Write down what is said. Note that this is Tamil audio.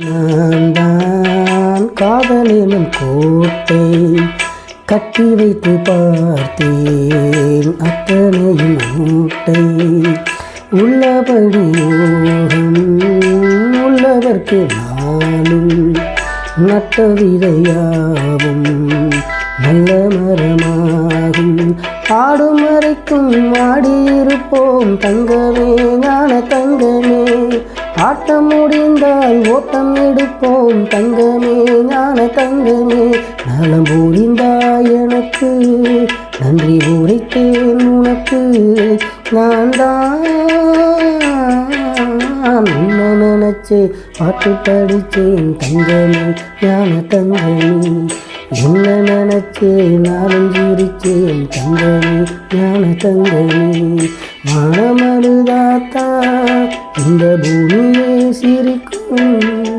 நான் தான் காதலினும் கோட்டை கட்டி வைத்து பார்த்தேன் அத்தனையும் மூட்டை உள்ளபடி யோகம் உள்ளவர்க்கு நாளும் நட்ட விதையாகும் நல்ல மரமாகும் ஆடும் வரைக்கும் ஆடியிருப்போம் தங்கமே ஞான தங்கமே ஆட்டம் முடிந்தால் ஓட்டம் எடுப்போம் தங்கமே ஞான தங்கமே நலம் புரிந்தாய் எனக்கு நன்றி உரைத்தேன் உனக்கு நான் தான் உன்னை நினைச்சு பாட்டு படித்தேன் தங்கமே ஞான தங்கமே என்ன நினைச்சு நானும் சிரிச்சேன் தங்கமே ஞான தங்கமே மனமழுதாத்தா இந்த பூமியே சிரிக்கும்